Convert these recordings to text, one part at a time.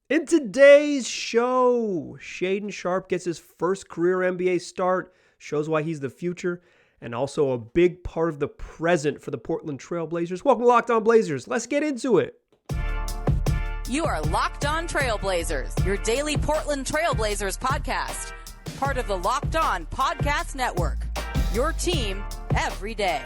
In today's show, Shayden Sharpe gets his first career NBA start, shows why he's the future, and also a big part of the present for the Portland Trail Blazers. Welcome to Locked On Blazers. Let's get into it. You are Locked On Trailblazers, your daily Portland Trailblazers podcast. Part of the Locked On Podcast Network, your team every day.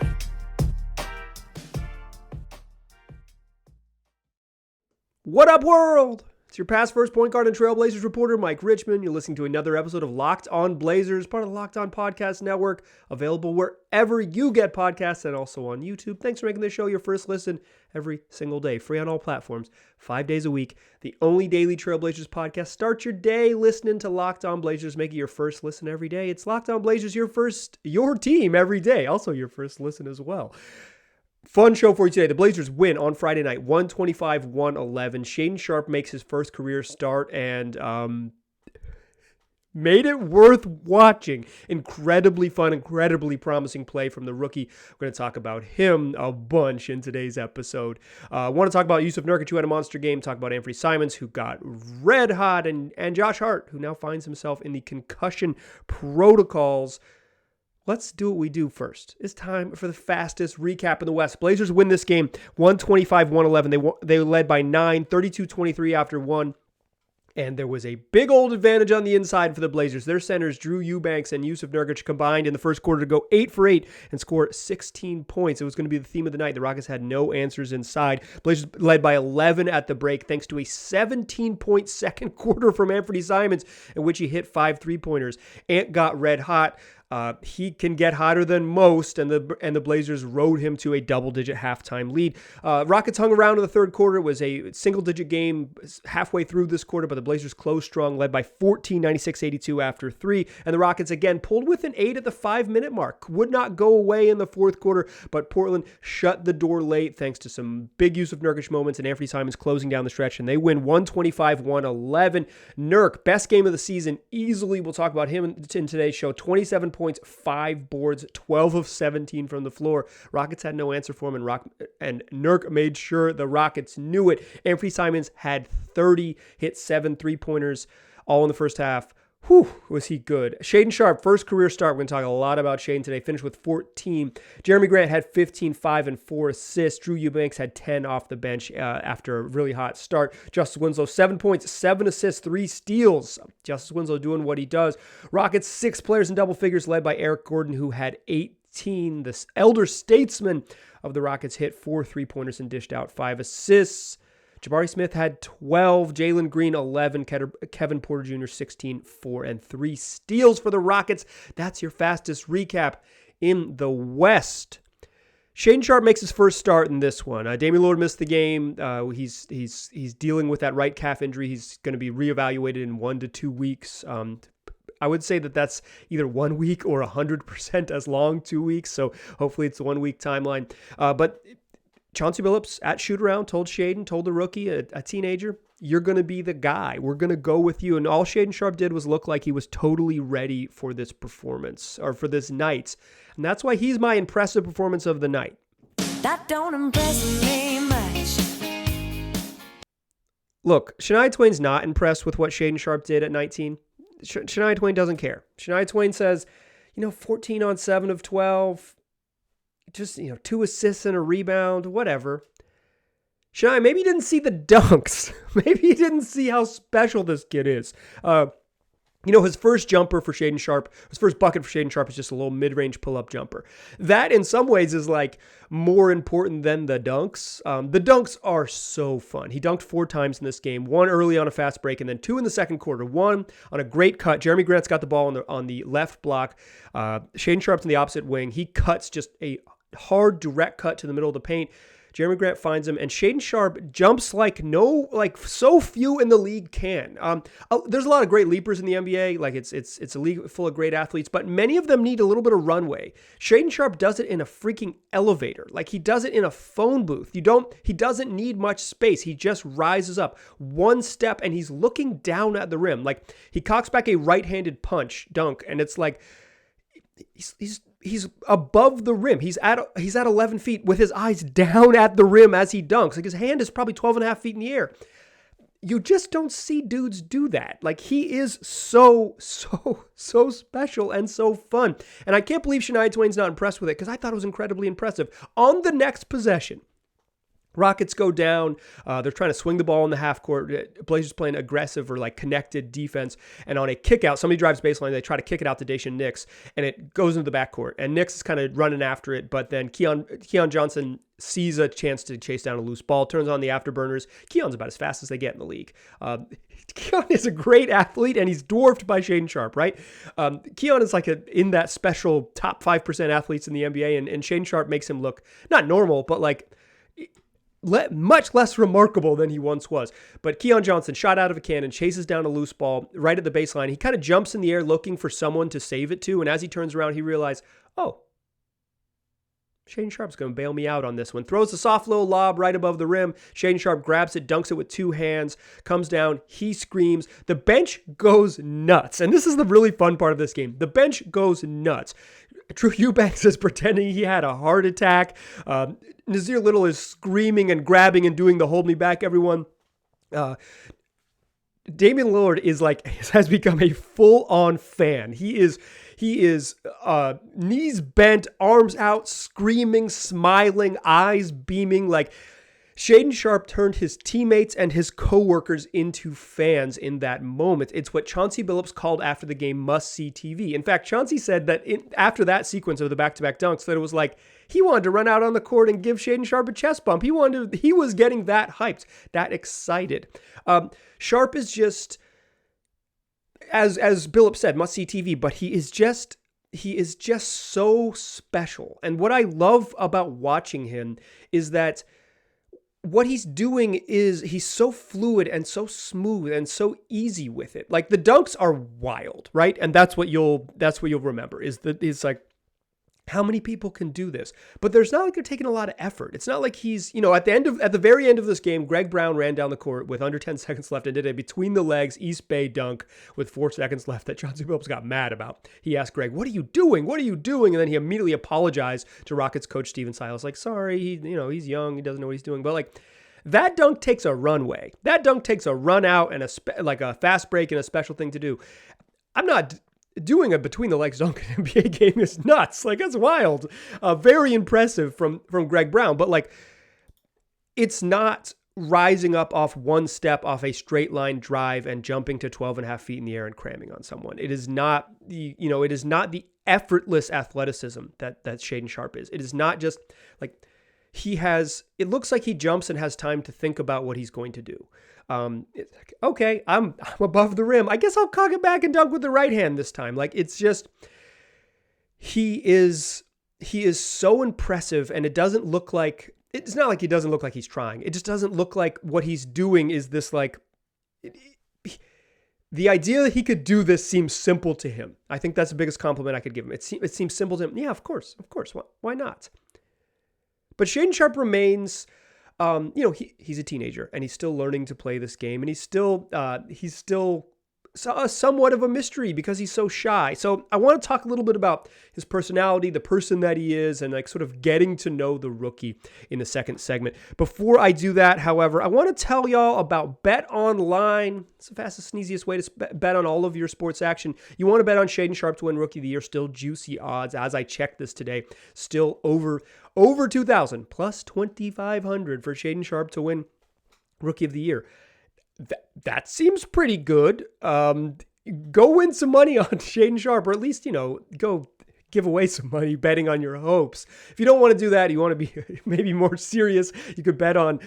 What up, world? It's your past first point guard and Trailblazers reporter, Mike Richmond. You're listening to another episode of Locked On Blazers, part of the Locked On Podcast Network, available wherever you get podcasts and also on YouTube. Thanks for making this show your first listen every single day. Free on all platforms, 5 days a week. The only daily Trailblazers podcast. Start your day listening to Locked On Blazers. Make it your first listen every day. It's Locked On Blazers, your team every day. Also your first listen as well. Fun show for you today. The Blazers win on Friday night, 125-111. Shaedon Sharpe makes his first career start and made it worth watching. Incredibly fun, incredibly promising play from the rookie. We're going to talk about him a bunch in today's episode. I want to talk about Jusuf Nurkic, who had a monster game. Talk about Anfernee Simons, who got red hot, and Josh Hart, who now finds himself in the concussion protocols. Let's do what we do first. It's time for the fastest recap in the West. Blazers win this game 125-111. They led by 9, 32-23 after one. And there was a big old advantage on the inside for the Blazers. Their centers, Drew Eubanks and Jusuf Nurkic, combined in the first quarter to go 8 for 8 and score 16 points. It was going to be the theme of the night. The Rockets had no answers inside. Blazers led by 11 at the break thanks to a 17-point second quarter from Anfernee Simons in which he hit 5 3-pointers. Ant got red hot. He can get hotter than most, and the Blazers rode him to a double-digit halftime lead. Rockets hung around in the third quarter. It was a single-digit game halfway through this quarter, but the Blazers closed strong, led by 14, 96-82 after 3. And the Rockets again pulled with an 8 at the 5-minute mark. Would not go away in the fourth quarter, but Portland shut the door late thanks to some big Jusuf Nurkic moments and Anfernee Simons closing down the stretch, and they win 125-111. Nurk, best game of the season, easily. We'll talk about him in today's show. 27 points, 5 boards, 12 of 17 from the floor. Rockets had no answer for him, and Nurk made sure the Rockets knew it. Anfernee Simons had 30, hit 7 3-pointers, all in the first half. Whew, was he good. Shayden Sharpe, first career start. We're going to talk a lot about Shayden today. Finished with 14. Jeremy Grant had 15, 5, and 4 assists. Drew Eubanks had 10 off the bench after a really hot start. Justice Winslow, 7 points, 7 assists, 3 steals. Justice Winslow doing what he does. Rockets, 6 players in double figures, led by Eric Gordon, who had 18. This elder statesman of the Rockets hit 4 3-pointers and dished out 5 assists. Jabari Smith had 12, Jalen Green 11, Kevin Porter Jr. 16, 4, and 3 steals for the Rockets. That's your fastest recap in the West. Shaedon Sharpe makes his first start in this one. Damian Lillard missed the game. He's dealing with that right calf injury. He's going to be reevaluated in 1 to 2 weeks. I would say that's either 1 week or 100% as long, 2 weeks. So hopefully it's a 1 week timeline. But Chauncey Billups at shoot-around told the rookie, a teenager, you're going to be the guy. We're going to go with you. And all Shaedon Sharpe did was look like he was totally ready for this performance, or for this night. And that's why he's my impressive performance of the night. That don't impress me much. Look, Shania Twain's not impressed with what Shaedon Sharpe did at 19. Shania Twain doesn't care. Shania Twain says, 14 on 7 of 12, just, 2 assists and a rebound, whatever. Shania, maybe you didn't see the dunks. Maybe you didn't see how special this kid is. His first jumper for Shaedon Sharpe, his first bucket for Shaedon Sharpe is just a little mid-range pull-up jumper. That, in some ways, is more important than the dunks. The dunks are so fun. He dunked 4 times in this game, 1 early on a fast break, and then 2 in the second quarter. 1 on a great cut. Jeremy Grant's got the ball on the left block. Shaedon Sharpe's in the opposite wing. He cuts just a hard, direct cut to the middle of the paint. Jeremy Grant finds him, and Shaedon Sharpe jumps like so few in the league can. There's a lot of great leapers in the NBA. It's a league full of great athletes, but many of them need a little bit of runway. Shaedon Sharpe does it in a freaking elevator. He does it in a phone booth. He doesn't need much space. He just rises up 1 step, and he's looking down at the rim. He cocks back a right-handed punch dunk, and it's he's above the rim. He's at 11 feet with his eyes down at the rim as he dunks. His hand is probably 12 and a half feet in the air. you just don't see dudes do that. Like, he is so special and so fun. And I can't believe Shania Twain's not impressed with it, because I thought it was incredibly impressive. On the next possession, Rockets go down. They're trying to swing the ball in the half court. Blazers playing aggressive or like connected defense. And on a kick out, somebody drives baseline. They try to kick it out to Daishen Nix, and it goes into the backcourt. And Nix is kind of running after it, but then Keon Johnson sees a chance to chase down a loose ball, turns on the afterburners. Keon's about as fast as they get in the league. Keon is a great athlete, and he's dwarfed by Shayden Sharpe, right? Keon is like in that special top 5% athletes in the NBA, and Shayden Sharpe makes him look not normal, but like much less remarkable than he once was. But Keon Johnson, shot out of a cannon, chases down a loose ball right at the baseline. He kind of jumps in the air looking for someone to save it to, and as he turns around, he realizes, oh, Shayden Sharpe's going to bail me out on this one. Throws a soft little lob right above the rim. Shayden Sharpe grabs it, dunks it with two hands, comes down, he screams. The bench goes nuts. And this is the really fun part of this game. The bench goes nuts. Drew Eubanks is pretending he had a heart attack. Nazir Little is screaming and grabbing and doing the hold me back, everyone. Damian Lillard has become a full-on fan. He is knees bent, arms out, screaming, smiling, eyes beaming. Like, Shayden Sharpe turned his teammates and his coworkers into fans in that moment. It's what Chauncey Billups called after the game must-see TV. In fact, Chauncey said that after that sequence of the back-to-back dunks, that it was like he wanted to run out on the court and give Shayden Sharpe a chest bump. He was getting that hyped, that excited. Sharpe is just, as Billups said, must-see TV, but he is just so special. And what I love about watching him is that what he's doing is he's so fluid and so smooth and so easy with it. Like, the dunks are wild, right? And that's what you'll remember is that it's like, how many people can do this? But there's not like they're taking a lot of effort. It's not like he's, at the very end of this game, Greg Brown ran down the court with under 10 seconds left and did a between the legs East Bay dunk with 4 seconds left that Chauncey Billups got mad about. He asked Greg, "What are you doing? What are you doing?" And then he immediately apologized to Rockets coach Stephen Silas, like, "Sorry, he's young, he doesn't know what he's doing." But like, that dunk takes a runway. That dunk takes a run out and a fast break and a special thing to do. I'm not doing a between the legs dunk in an NBA game is nuts. Like, that's wild. Very impressive from Greg Brown, but like, it's not rising up off one step off a straight line drive and jumping to 12 and a half feet in the air and cramming on someone. It is not the effortless athleticism that Shayden Sharpe is. It is not just like it looks like he jumps and has time to think about what he's going to do. It's like, okay, I'm above the rim. I guess I'll cock it back and dunk with the right hand this time. Like, it's just, he is so impressive, and it's not like he doesn't look like he's trying. It just doesn't look like what he's doing is this, like, the idea that he could do this seems simple to him. I think that's the biggest compliment I could give him. It seems simple to him. Yeah, of course. Why not? But Shayden Sharpe remains, he's a teenager and he's still learning to play this game, and he's still somewhat of a mystery because he's so shy. So I want to talk a little bit about his personality, the person that he is, and like sort of getting to know the rookie in the second segment. Before I do that, however, I want to tell y'all about Bet Online. It's the fastest and easiest way to bet on all of your sports action. You want to bet on Shayden Sharpe to win Rookie of the Year, still juicy odds as I checked this today. Still over 2,000 plus 2,500 for Shayden Sharpe to win Rookie of the Year. That seems pretty good. Go win some money on Shayden Sharpe, or at least, go give away some money betting on your hopes. If you don't want to do that, you want to be maybe more serious, you could bet on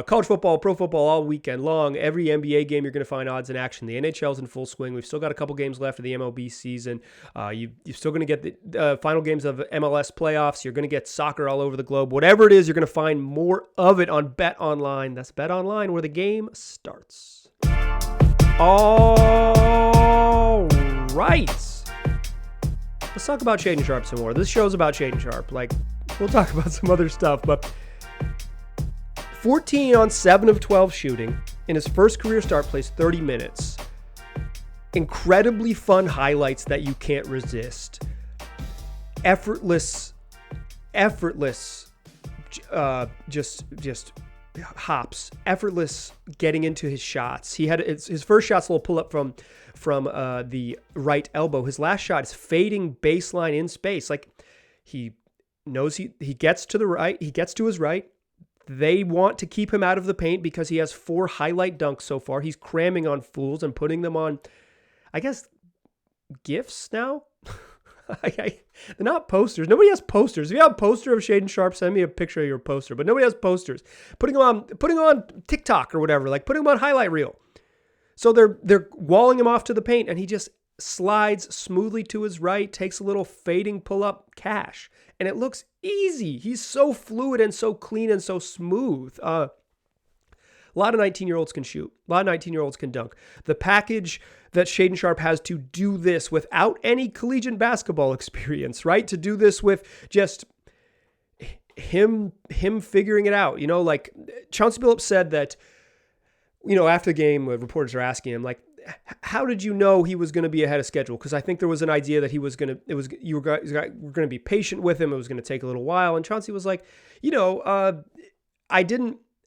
college football, pro football all weekend long. Every NBA game, you're going to find odds in action. The NHL's in full swing. We've still got a couple games left of the MLB season. You're still going to get the final games of MLS playoffs. You're going to get soccer all over the globe. Whatever it is, you're going to find more of it on Bet Online. That's Bet Online, where the game starts. All right. Let's talk about Shayden Sharpe some more. This show's about Shayden Sharpe. Like, we'll talk about some other stuff, but 14 on 7 of 12 shooting. In his first career start, plays 30 minutes. Incredibly fun highlights that you can't resist. Effortless, just hops, effortless getting into his shots. He had his first shot's a little pull up from the right elbow. His last shot is fading baseline in space. Like he knows he gets to the right, he gets to his right. They want to keep him out of the paint because he has 4 highlight dunks so far. He's cramming on fools and putting them on, I guess, GIFs now. They're not posters. Nobody has posters. If you have a poster of Shayden Sharpe, send me a picture of your poster. But nobody has posters. Putting them on TikTok or whatever, like putting them on highlight reel. So they're walling him off to the paint, and he just slides smoothly to his right, takes a little fading pull-up cash, and it looks easy. He's so fluid and so clean and so smooth. A lot of 19-year-olds can shoot. A lot of 19-year-olds can dunk. The package that Shayden Sharpe has to do this without any collegiate basketball experience, right? To do this with just him figuring it out. Like Chauncey Billups said that, after the game, reporters are asking him, like, how did you know he was going to be ahead of schedule? Because I think there was an idea that you were going to be patient with him. It was going to take a little while. And Chauncey was like,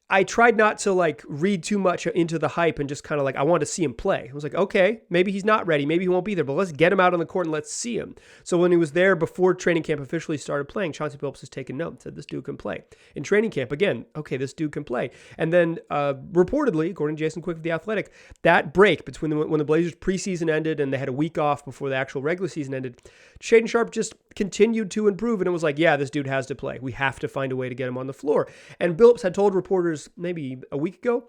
I tried not to like read too much into the hype and just kind of like, I wanted to see him play. I was like, okay, maybe he's not ready. Maybe he won't be there, but let's get him out on the court and let's see him. So when he was there before training camp officially started playing, Chauncey Billups has taken note and said, this dude can play. In training camp, again, okay, this dude can play. And then reportedly, according to Jason Quick of The Athletic, that break between when the Blazers preseason ended and they had a week off before the actual regular season ended, Shayden Sharpe just continued to improve. And it was like, yeah, this dude has to play. We have to find a way to get him on the floor. And Billups had told reporters maybe a week ago,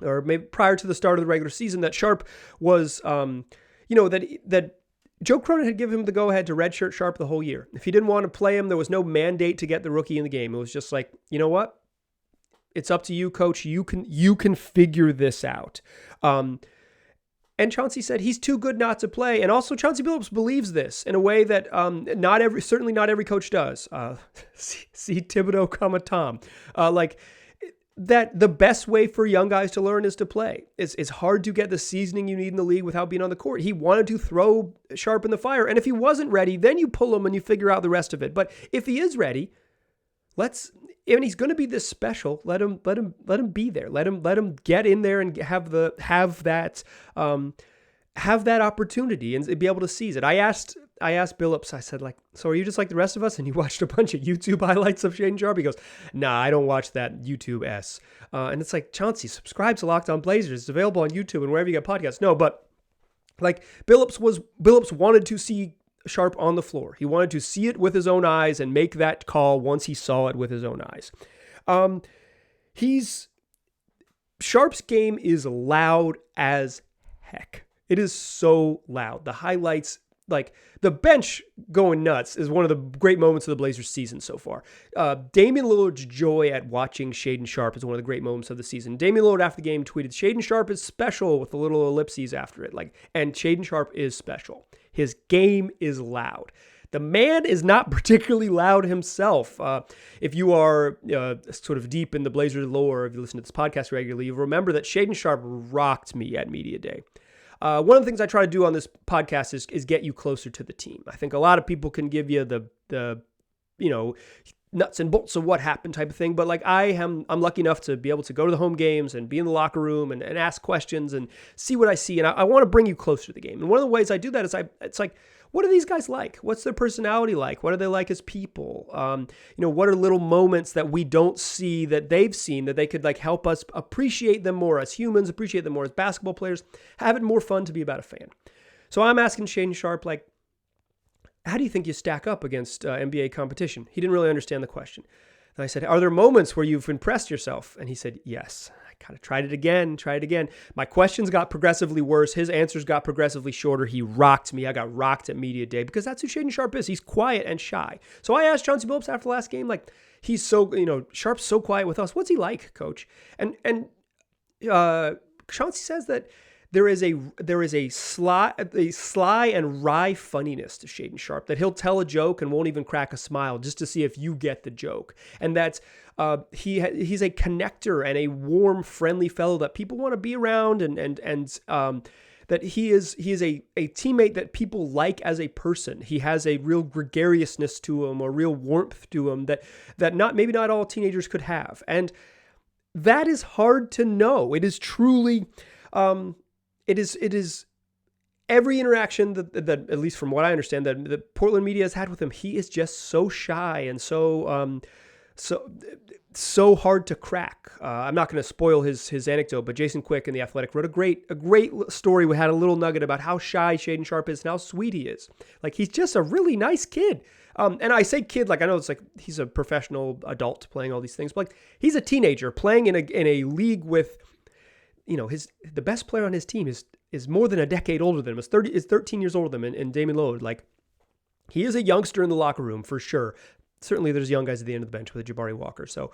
or maybe prior to the start of the regular season, that Sharpe was, that Joe Cronin had given him the go-ahead to redshirt Sharpe the whole year. If he didn't want to play him, there was no mandate to get the rookie in the game. It was just like, you know what? It's up to you, coach. You can figure this out. And Chauncey said he's too good not to play. And also Chauncey Billups believes this in a way that certainly not every coach does. See Thibodeau, Tom. That the best way for young guys to learn is to play. It's hard to get the seasoning you need in the league without being on the court. He wanted to throw Sharpe in the fire. And if he wasn't ready, then you pull him and you figure out the rest of it. But if he is ready, and he's going to be this special, let him be there. Let him get in there and have that opportunity and be able to seize it. I asked Billups, I said, like, so are you just like the rest of us and you watched a bunch of YouTube highlights of Shayden Sharpe? He goes, nah, I don't watch that YouTube S. And it's like, Chauncey, subscribe to Locked On Blazers. It's available on YouTube and wherever you get podcasts. No, but like Billups wanted to see Sharpe on the floor. He wanted to see it with his own eyes and make that call once he saw it with his own eyes. Sharpe's game is loud as heck. It is so loud. The highlights, like the bench going nuts, is one of the great moments of the Blazers season so far. Damian Lillard's joy at watching Shayden Sharpe is one of the great moments of the season. Damian Lillard after the game tweeted, Shayden Sharpe is special, with a little ellipses after it. And Shayden Sharpe is special. His game is loud. The man is not particularly loud himself. If you are sort of deep in the Blazers lore, if you listen to this podcast regularly, you remember that Shayden Sharpe rocked me at Media Day. One of the things I try to do on this podcast is get you closer to the team. I think a lot of people can give you the nuts and bolts of what happened type of thing, but like I'm lucky enough to be able to go to the home games and be in the locker room and ask questions and see what I see, and I want to bring you closer to the game. And one of the ways I do that is it's like, what are these guys like? What's their personality like? What are they like as people? What are little moments that we don't see that they've seen that they could like help us appreciate them more as humans, appreciate them more as basketball players, have it more fun to be about a fan. So I'm asking Shayden Sharpe, like, how do you think you stack up against NBA competition? He didn't really understand the question. And I said, are there moments where you've impressed yourself? And he said, yes. I kind of tried it again. My questions got progressively worse. His answers got progressively shorter. He rocked me. I got rocked at Media Day because that's who Shayden Sharpe is. He's quiet and shy. So I asked Chauncey Billups after the last game, like, he's so, Sharpe's so quiet with us. What's he like, coach? And Chauncey says that there is a sly and wry funniness to Shayden Sharpe, that he'll tell a joke and won't even crack a smile just to see if you get the joke. And that's he's a connector and a warm, friendly fellow that people want to be around, and that he is a teammate that people like as a person. He has a real gregariousness to him, a real warmth to him that maybe not all teenagers could have. And that is hard to know. It is truly, it is every interaction that at least from what I understand, that the Portland media has had with him, he is just so shy and so hard to crack. I'm not going to spoil his anecdote, but Jason Quick in The Athletic wrote a great story. We had a little nugget about how shy Shayden Sharpe is and how sweet he is. Like, he's just a really nice kid. And I say kid, like, I know it's like he's a professional adult playing all these things, but like, he's a teenager playing in a league with, the best player on his team is more than a decade older than him. Is 13 years older than him, and Damian Lillard. Like, he is a youngster in the locker room for sure. Certainly there's young guys at the end of the bench with a Jabari Walker. So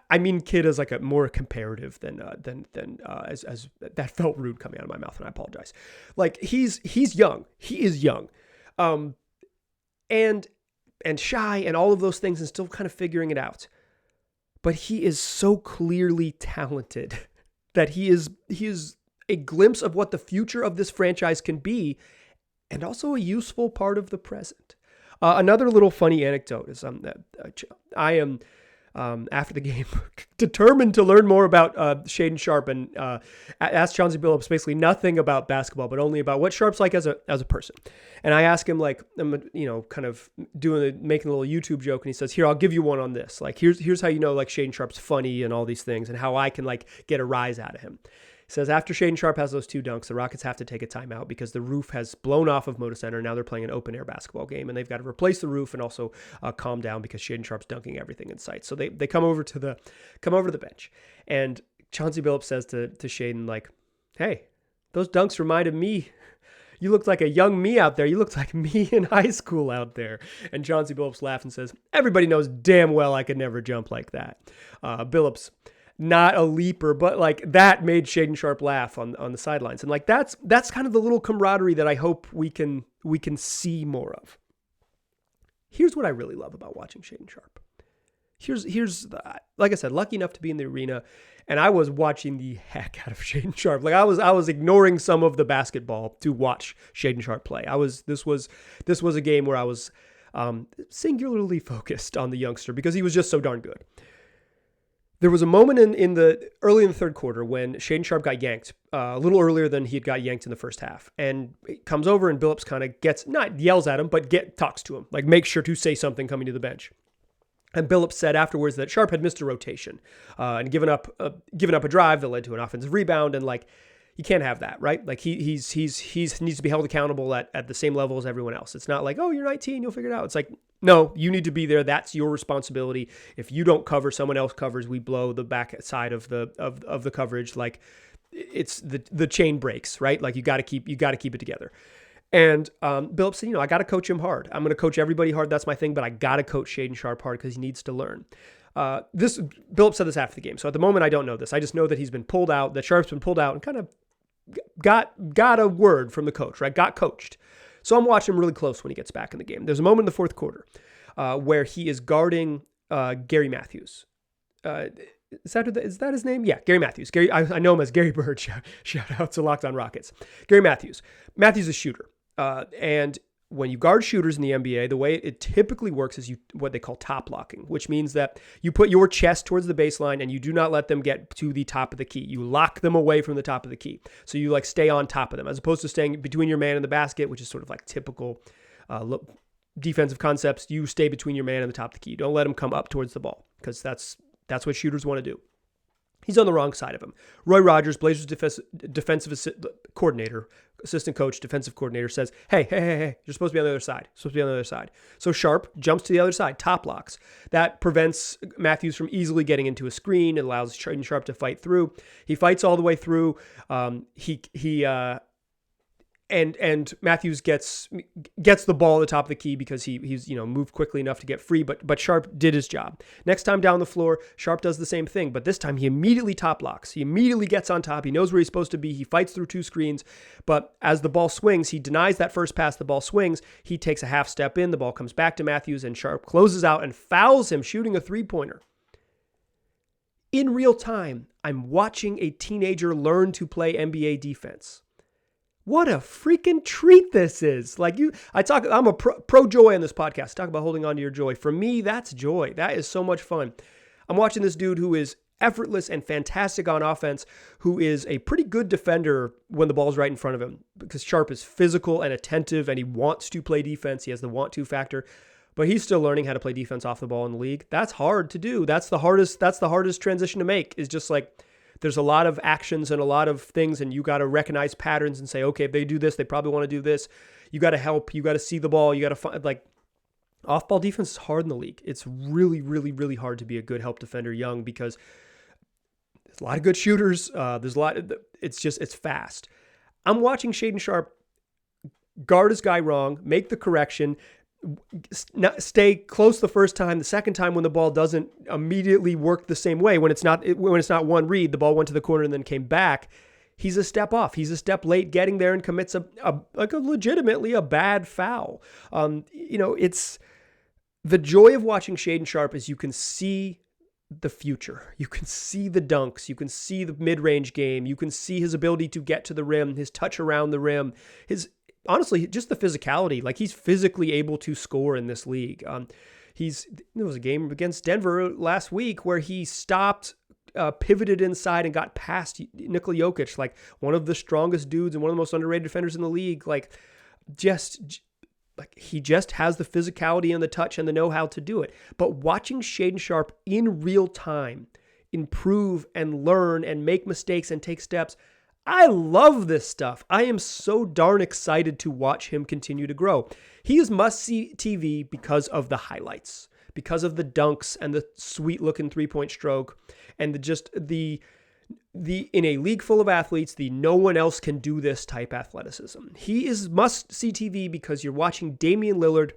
I mean kid as like a more comparative than as that felt rude coming out of my mouth, and I apologize. Like, he's young. He is young. And shy and all of those things and still kind of figuring it out. But he is so clearly talented that he is a glimpse of what the future of this franchise can be, and also a useful part of the present. Another little funny anecdote is I am after the game determined to learn more about Shayden Sharpe, and asked Chauncey Billups basically nothing about basketball, but only about what Sharpe's like as a person. And I ask him, like, I'm kind of making a little YouTube joke, and he says, "Here, I'll give you one on this. Like, here's how you know, like, Shayden Sharpe's funny and all these things, and how I can like get a rise out of him." He says, after Shayden Sharpe has those 2 dunks, the Rockets have to take a timeout because the roof has blown off of Moda Center. Now they're playing an open air basketball game, and they've got to replace the roof and also calm down because Shayden Sharpe's dunking everything in sight. So they come over to the bench, and Chauncey Billups says to Shayden, like, "Hey, those dunks reminded me. You looked like a young me out there. You looked like me in high school out there." And Chauncey Billups laughs and says, "Everybody knows damn well I could never jump like that." Billups, not a leaper, but like that made Shayden Sharpe laugh on the sidelines. And like, that's kind of the little camaraderie that I hope we can see more of. Here's what I really love about watching Shayden Sharpe. Here's like I said, lucky enough to be in the arena, and I was watching the heck out of Shayden Sharpe. Like, I was ignoring some of the basketball to watch Shayden Sharpe play. This was a game where I was singularly focused on the youngster because he was just so darn good. There was a moment early in the third quarter when Shayden Sharpe got yanked a little earlier than he had got yanked in the first half, and it comes over, and Billups kind of not yells at him, but talks to him, like, make sure to say something coming to the bench. And Billups said afterwards that Sharpe had missed a rotation and given up a drive that led to an offensive rebound, and like, you can't have that, right? Like, he needs to be held accountable at the same level as everyone else. It's not like, oh, you're 19, you'll figure it out. It's like, no, you need to be there. That's your responsibility. If you don't cover, someone else covers. We blow the back side of the coverage. Like, it's the chain breaks, right? Like, you got to keep it together. And Billups said, I got to coach him hard. I'm going to coach everybody hard. That's my thing. But I got to coach Shayden Sharpe hard because he needs to learn. Billups said this after the game. So at the moment, I don't know this. I just know that he's been pulled out, that Sharpe's been pulled out, and kind of got a word from the coach, right? Got coached. So I'm watching him really close when he gets back in the game. There's a moment in the fourth quarter where he is guarding Gary Matthews. Is that his name? Yeah, Gary Matthews. Gary, I know him as Gary Bird. Shout out to Locked On Rockets. Gary Matthews. Matthews is a shooter. And when you guard shooters in the NBA, the way it typically works is what they call top locking, which means that you put your chest towards the baseline and you do not let them get to the top of the key. You lock them away from the top of the key. So you like stay on top of them as opposed to staying between your man and the basket, which is sort of like typical defensive concepts. You stay between your man and the top of the key. You don't let them come up towards the ball because that's what shooters want to do. He's on the wrong side of him. Roy Rogers, Blazers defensive assistant coach, defensive coordinator, says, hey, you're supposed to be on the other side. So Sharpe jumps to the other side, top locks. That prevents Matthews from easily getting into a screen. It allows Shayden Sharpe to fight through. He fights all the way through. And Matthews gets the ball at the top of the key because he's moved quickly enough to get free, but Sharpe did his job. Next time down the floor, Sharpe does the same thing, but this time he immediately top locks. He immediately gets on top. He knows where he's supposed to be. He fights through 2 screens, but as the ball swings, he denies that first pass. The ball swings. He takes a half step in. The ball comes back to Matthews, and Sharpe closes out and fouls him shooting a 3-pointer. In real time, I'm watching a teenager learn to play NBA defense. What a freaking treat this is. I'm a pro joy on this podcast. Talk about holding on to your joy. For me, that's joy. That is so much fun. I'm watching this dude who is effortless and fantastic on offense, who is a pretty good defender when the ball's right in front of him, because Sharpe is physical and attentive and he wants to play defense. He has the want to factor, but he's still learning how to play defense off the ball in the league. That's hard to do. That's the hardest transition to make, is just like, there's a lot of actions and a lot of things, and you got to recognize patterns and say, okay, if they do this, they probably want to do this. You got to help. You got to see the ball. You got to find, like, off-ball defense is hard in the league. It's really, really, really hard to be a good help defender young, because there's a lot of good shooters. There's a lot. It's fast. I'm watching Shayden Sharpe guard his guy wrong, make the correction, stay close the first time. The second time, when the ball doesn't immediately work the same way, when it's not one read, the ball went to the corner and then came back, he's a step off. He's a step late getting there and commits a legitimately a bad foul. It's the joy of watching Shayden Sharpe is you can see the future. You can see the dunks. You can see the mid-range game. You can see his ability to get to the rim, his touch around the rim, honestly, just the physicality. Like, he's physically able to score in this league. There was a game against Denver last week where he stopped, pivoted inside, and got past Nikola Jokic, like one of the strongest dudes and one of the most underrated defenders in the league. Like he just has the physicality and the touch and the know-how to do it. But watching Shaedon Sharpe in real time improve and learn and make mistakes and take steps, I love this stuff. I am so darn excited to watch him continue to grow. He is must-see TV because of the highlights, because of the dunks and the sweet-looking three-point stroke, and the in a league full of athletes, the no one else can do this type athleticism. He is must-see TV because you're watching Damian Lillard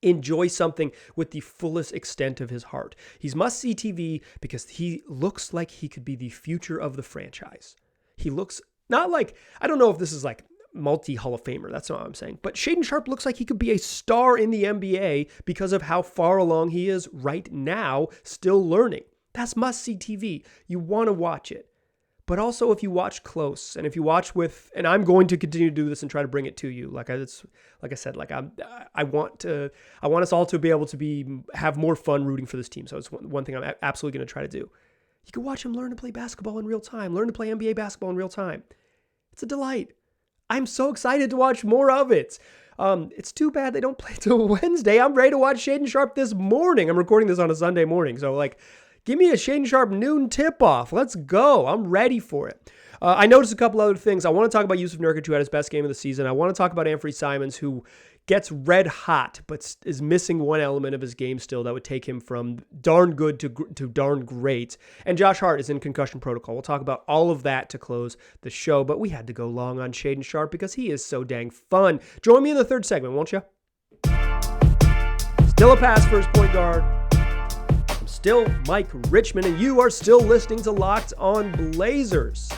enjoy something with the fullest extent of his heart. He's must-see TV because he looks like he could be the future of the franchise. He looks not like, I don't know if this is like multi-Hall of Famer, that's not what I'm saying, but Shayden Sharpe looks like he could be a star in the NBA because of how far along he is right now, still learning. That's must-see TV. You want to watch it. But also, if you watch close, and if you watch with, and I'm going to continue to do this and try to bring it to you, like I said, I want us all to be able to have more fun rooting for this team. So it's one thing I'm absolutely going to try to do. You can watch him learn to play basketball in real time, learn to play NBA basketball in real time. It's a delight. I'm so excited to watch more of it. It's too bad they don't play till Wednesday. I'm ready to watch Shaedon Sharpe this morning. I'm recording this on a Sunday morning, so give me a Shaedon Sharpe noon tip-off. Let's go. I'm ready for it. I noticed a couple other things. I want to talk about Jusuf Nurkic, who had his best game of the season. I want to talk about Anfernee Simons, who gets red hot, but is missing one element of his game still that would take him from darn good to darn great. And Josh Hart is in concussion protocol. We'll talk about all of that to close the show, but we had to go long on Shayden Sharpe because he is so dang fun. Join me in the third segment, won't you? Still a pass first point guard. I'm still Mike Richmond, and you are still listening to Locked On Blazers.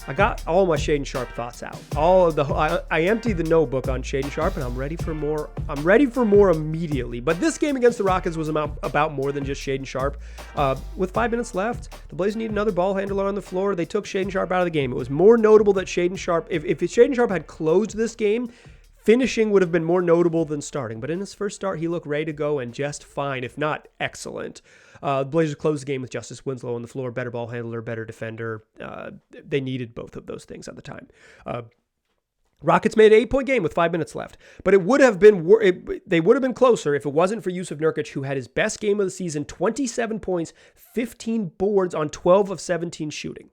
I got all my Shayden Sharpe thoughts out. I emptied the notebook on Shayden Sharpe, and I'm ready for more. I'm ready for more immediately. But this game against the Rockets was about more than just Shayden Sharpe. With 5 minutes left, the Blazers need another ball handler on the floor. They took Shayden Sharpe out of the game. It was more notable that Shayden Sharpe, if Shayden Sharpe had closed this game, finishing would have been more notable than starting. But in his first start, he looked ready to go and just fine, if not excellent. The Blazers closed the game with Justice Winslow on the floor, better ball handler, better defender. They needed both of those things at the time. Rockets made an 8-point game with 5 minutes left, but it would have been they would have been closer if it wasn't for Jusuf Nurkic, who had his best game of the season, 27 points, 15 boards on 12 of 17 shooting.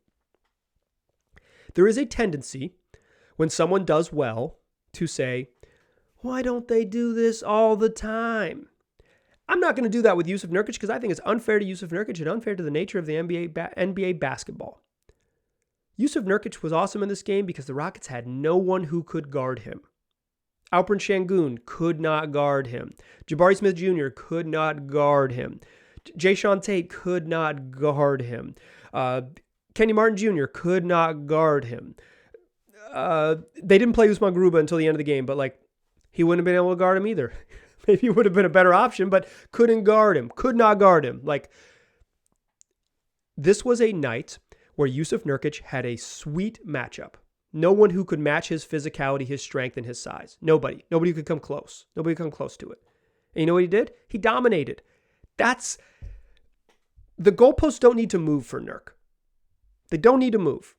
There is a tendency when someone does well to say, why don't they do this all the time? I'm not going to do that with Jusuf Nurkic because I think it's unfair to Jusuf Nurkic and unfair to the nature of the NBA basketball. Jusuf Nurkic was awesome in this game because the Rockets had no one who could guard him. Alperen Şengün could not guard him. Jabari Smith Jr. could not guard him. Jae'Sean Tate could not guard him. Kenyon Martin Jr. could not guard him. They didn't play Usman Garuba until the end of the game, but he wouldn't have been able to guard him either. Maybe it would have been a better option, but couldn't guard him. Could not guard him. This was a night where Jusuf Nurkic had a sweet matchup. No one who could match his physicality, his strength, and his size. Nobody. Nobody could come close. Nobody could come close to it. And you know what he did? He dominated. That's the goalposts don't need to move for Nurk. They don't need to move.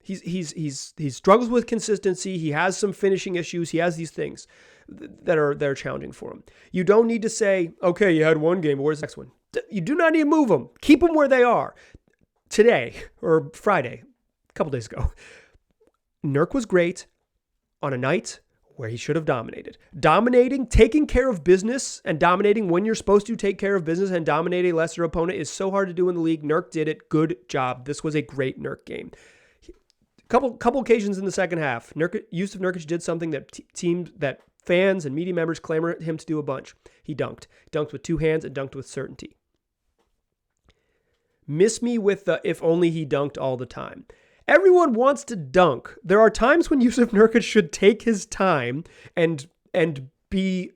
He struggles with consistency. He has some finishing issues. He has these things that are challenging for him. You don't need to say, okay, you had one game, but where's the next one? You do not need to move them. Keep them where they are. Today, or Friday, a couple days ago, Nurk was great on a night where he should have dominated. Dominating, taking care of business, and dominating when you're supposed to take care of business and dominate a lesser opponent is so hard to do in the league. Nurk did it. Good job. This was a great Nurk game. Couple occasions in the second half, Jusuf Nurkic did something that fans and media members clamor at him to do a bunch. He dunked. Dunked with two hands and dunked with certainty. Miss me with the if only he dunked all the time. Everyone wants to dunk. There are times when Jusuf Nurkic should take his time and be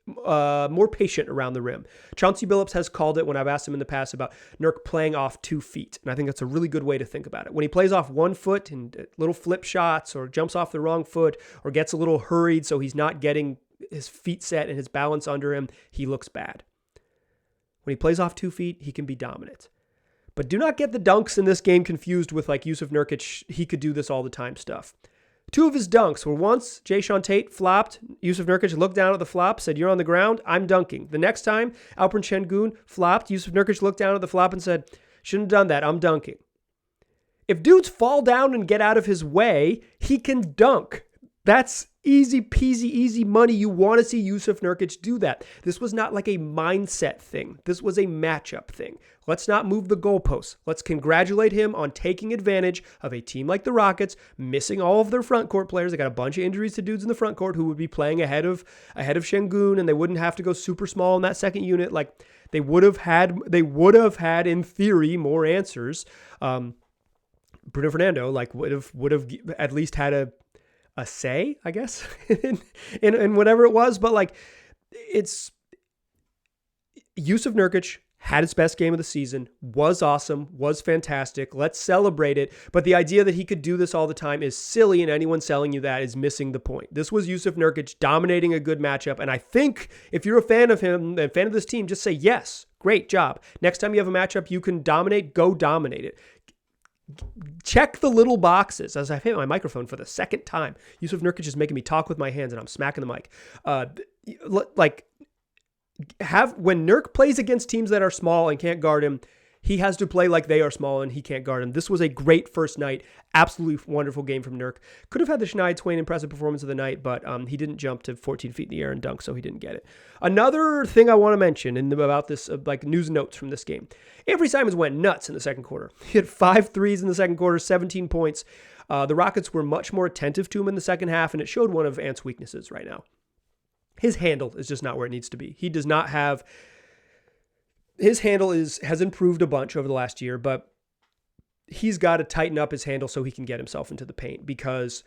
more patient around the rim. Chauncey Billups has called it when I've asked him in the past about Nurk playing off 2 feet. And I think that's a really good way to think about it. When he plays off 1 foot and little flip shots or jumps off the wrong foot or gets a little hurried so he's not getting his feet set and his balance under him, he looks bad. When he plays off 2 feet, he can be dominant. But do not get the dunks in this game confused with like Jusuf Nurkic, he could do this all the time stuff. 2 of his dunks were once Jae'Sean Tate flopped. Jusuf Nurkic looked down at the flop, said, "You're on the ground, I'm dunking." The next time, Alperen Şengün flopped. Jusuf Nurkic looked down at the flop and said, "Shouldn't have done that, I'm dunking." If dudes fall down and get out of his way, he can dunk. That's easy peasy, easy money. You want to see Jusuf Nurkic do that. This was not like a mindset thing. This was a matchup thing. Let's not move the goalposts. Let's congratulate him on taking advantage of a team like the Rockets, missing all of their front court players. They got a bunch of injuries to dudes in the front court who would be playing ahead of Şengün, and they wouldn't have to go super small in that second unit. Like they would have had in theory more answers. Bruno Fernando would have at least had a say, I guess, in whatever it was. But like, it's Jusuf Nurkic had his best game of the season, was awesome, was fantastic. Let's celebrate it. But the idea that he could do this all the time is silly, and anyone selling you that is missing the point. This was Jusuf Nurkic dominating a good matchup. And I think if you're a fan of him, a fan of this team, just say, yes, great job. Next time you have a matchup you can dominate, go dominate it. Check the little boxes. As I've hit my microphone for the second time, Jusuf Nurkic is making me talk with my hands and I'm smacking the mic. When Nurk plays against teams that are small and can't guard him, he has to play like they are small and he can't guard him. This was a great first night. Absolutely wonderful game from Nurk. Could have had the Shania Twain impressive performance of the night, but he didn't jump to 14 feet in the air and dunk, so he didn't get it. Another thing I want to mention about this, news notes from this game. Anfernee Simons went nuts in the second quarter. He had 5 threes in the second quarter, 17 points. The Rockets were much more attentive to him in the second half, and it showed one of Ant's weaknesses right now. His handle is just not where it needs to be. He does not have... His handle has improved a bunch over the last year, but he's got to tighten up his handle so he can get himself into the paint because,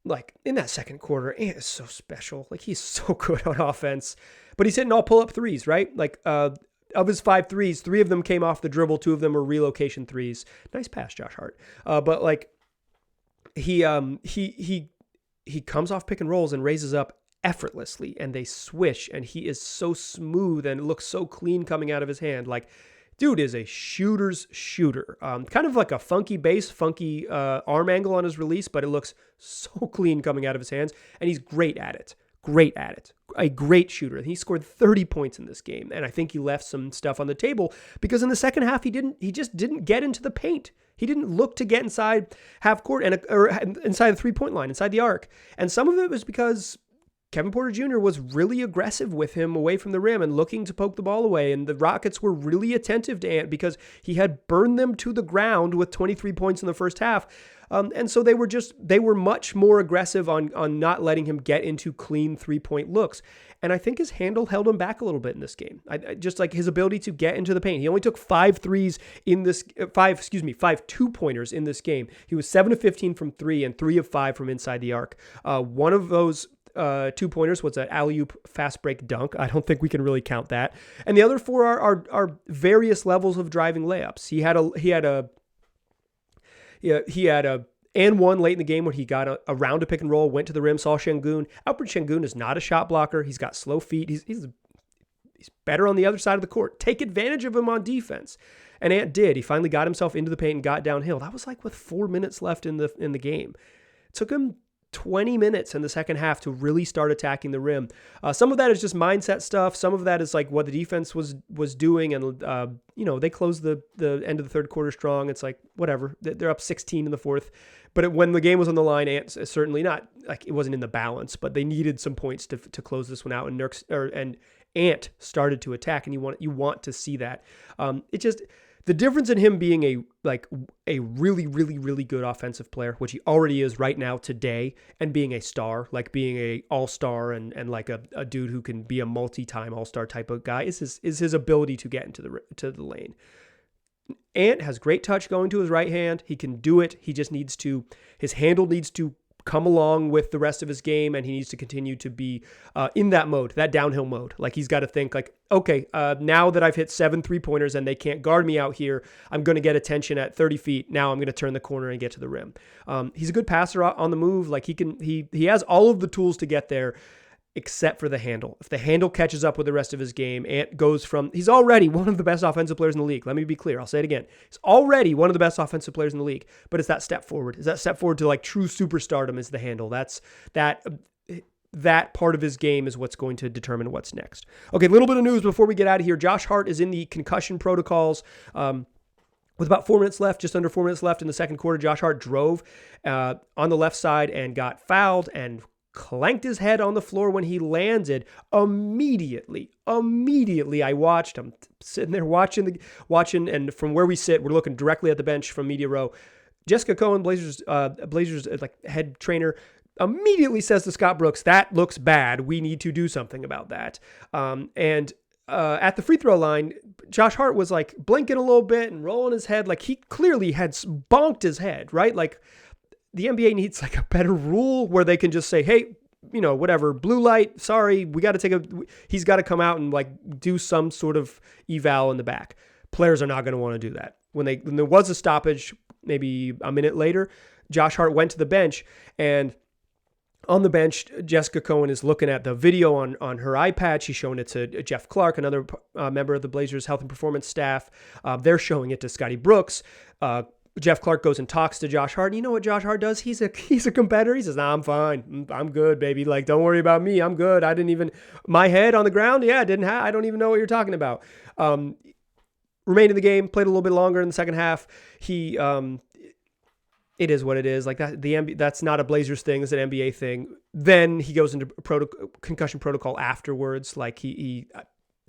like, in that second quarter, Ant is so special. Like, he's so good on offense, but he's hitting all pull-up threes, right? Like, of his 5 threes, 3 of them came off the dribble, 2 of them were relocation threes. Nice pass, Josh Hart. But, like, he comes off pick and rolls and raises up effortlessly, and they swish, and he is so smooth and looks so clean coming out of his hand. Like, dude is a shooter's shooter. Kind of like a funky arm angle on his release, but it looks so clean coming out of his hands, and he's great at it. A great shooter. He scored 30 points in this game, and I think he left some stuff on the table because in the second half he just didn't get into the paint. He didn't look to get inside half court or inside the 3-point line, inside the arc. And some of it was because Kevin Porter Jr. was really aggressive with him away from the rim and looking to poke the ball away. And the Rockets were really attentive to Ant because he had burned them to the ground with 23 points in the first half. And so they were much more aggressive on not letting him get into clean 3-point looks. And I think his handle held him back a little bit in this game. I just like his ability to get into the paint. He only took 5 2-pointers in this game. He was 7 of 15 from 3 and 3 of 5 from inside the arc. One of those 2-pointers was an alley-oop fast break dunk. I don't think we can really count that. And the other 4 are various levels of driving layups. He had a and one late in the game when he got around a pick and roll, went to the rim, saw Şengün. Alperen Şengün is not a shot blocker. He's got slow feet. He's better on the other side of the court. Take advantage of him on defense. And Ant did. He finally got himself into the paint and got downhill. That was like with 4 minutes left in the game. It took him 20 minutes in the second half to really start attacking the rim. Some of that is just mindset stuff. Some of that is like what the defense was doing. And, they closed the end of the third quarter strong. It's like, whatever. They're up 16 in the fourth. But when the game was on the line, Ant certainly not, like it wasn't in the balance, but they needed some points to close this one out. And Ant started to attack, and you want to see that. The difference in him being a really, really, really good offensive player, which he already is right now today, and being a star, like being a all-star and like a dude who can be a multi-time all-star type of guy, is his ability to get into the lane. Ant has great touch going to his right hand. He can do it. He just his handle needs to come along with the rest of his game, and he needs to continue to be in that mode, that downhill mode. Like he's got to think like, okay, now that I've hit 7 3-pointers and they can't guard me out here, I'm going to get attention at 30 feet. Now I'm going to turn the corner and get to the rim. He's a good passer on the move. Like he has all of the tools to get there, except for the handle. If the handle catches up with the rest of his game, Ant goes from, he's already one of the best offensive players in the league. Let me be clear. I'll say it again. He's already one of the best offensive players in the league, but it's that step forward. Is that step forward to like true superstardom is the handle. That part of his game is what's going to determine what's next. Okay, a little bit of news before we get out of here. Josh Hart is in the concussion protocols. With about 4 minutes left, just under 4 minutes left in the second quarter, Josh Hart drove on the left side and got fouled and clanked his head on the floor when he landed. Immediately, I watched him sitting there watching, and from where we sit, we're looking directly at the bench from Media Row. Jessica Cohen, Blazers like head trainer, immediately says to Scott Brooks, "That looks bad. We need to do something about that." At the free throw line, Josh Hart was like blinking a little bit and rolling his head, like he clearly had bonked his head, right? Like, the NBA needs like a better rule where they can just say, hey, whatever, blue light, sorry, he's got to come out and like do some sort of eval in the back. Players are not going to want to do that. When there was a stoppage, maybe a minute later, Josh Hart went to the bench, and on the bench, Jessica Cohen is looking at the video on her iPad. She's showing it to Jeff Clark, another member of the Blazers health and performance staff. They're showing it to Scotty Brooks. Jeff Clark goes and talks to Josh Hart. And you know what Josh Hart does? He's a competitor. He says, "Nah, I'm fine. I'm good, baby. Like, don't worry about me. I'm good. I didn't even, my head on the ground. Yeah, I don't even know what you're talking about." Remained in the game, played a little bit longer in the second half. It is what it is. Like that, that's not a Blazers thing. It's an NBA thing. Then he goes into concussion protocol afterwards. Like he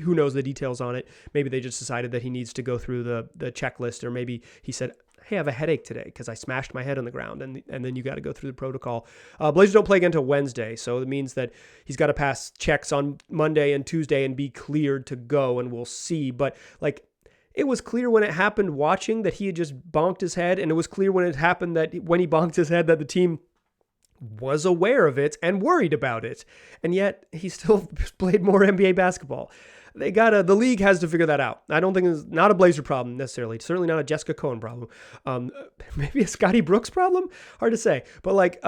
who knows the details on it. Maybe they just decided that he needs to go through the checklist, or maybe he said, "Hey, I have a headache today because I smashed my head on the ground," and then you got to go through the protocol. Blazers don't play again until Wednesday, so it means that he's got to pass checks on Monday and Tuesday and be cleared to go, and we'll see. But like, it was clear when it happened watching that he had just bonked his head, and it was clear when it happened that when he bonked his head that the team was aware of it and worried about it, and yet he still played more NBA basketball. The league has to figure that out. I don't think it's not a Blazer problem necessarily. Certainly not a Jessica Cohen problem. Maybe a Scotty Brooks problem. Hard to say. But like,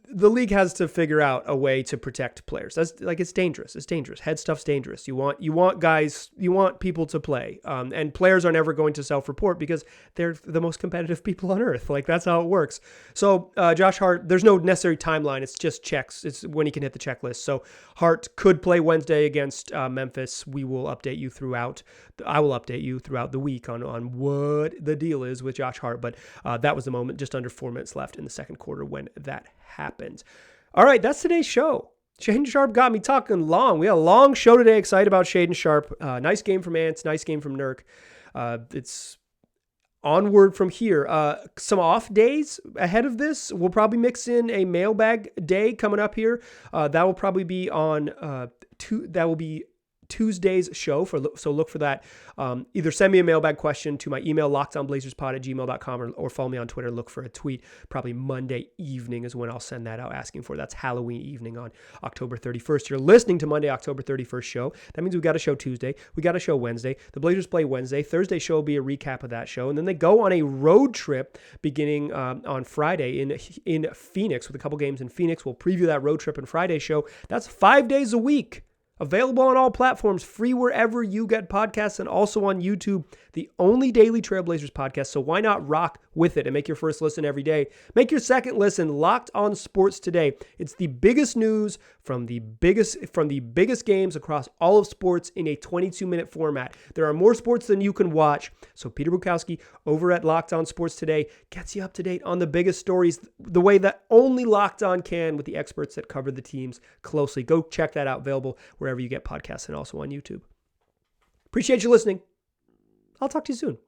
the league has to figure out a way to protect players. That's like, it's dangerous. It's dangerous. Head stuff's dangerous. You want people to play. And players are never going to self-report because they're the most competitive people on earth. Like, that's how it works. So Josh Hart, there's no necessary timeline. It's just checks. It's when he can hit the checklist. So Hart could play Wednesday against Memphis. I will update you throughout the week on what the deal is with Josh Hart. But that was the moment, just under 4 minutes left in the second quarter when that happened. All right, that's today's show. Shayden Sharpe got me talking long. We had a long show today. Excited about Shayden Sharpe. Nice game from Ants. Nice game from Nurk. It's onward from here. Some off days ahead of this. We'll probably mix in a mailbag day coming up here. That will probably be on Tuesday's show, so look for that. Either send me a mailbag question to my email, lockedonblazerspod@gmail.com, or follow me on Twitter. Look for a tweet. Probably Monday evening is when I'll send that out asking for it. That's Halloween evening on October 31st. You're listening to Monday, October 31st show. That means we got a show Tuesday. We got a show Wednesday. The Blazers play Wednesday. Thursday show will be a recap of that show. And then they go on a road trip beginning on Friday in Phoenix with a couple games in Phoenix. We'll preview that road trip and Friday show. That's 5 days a week Available on all platforms, free wherever you get podcasts, and also on YouTube, the only daily Trailblazers podcast. So why not rock with it and make your first listen every day? Make your second listen Locked On Sports Today. It's the biggest news from the biggest games across all of sports in a 22-minute format. There are more sports than you can watch. So Peter Bukowski over at Locked On Sports Today gets you up to date on the biggest stories the way that only Locked On can, with the experts that cover the teams closely. Go check that out, available wherever you get podcasts and also on YouTube. Appreciate you listening. I'll talk to you soon.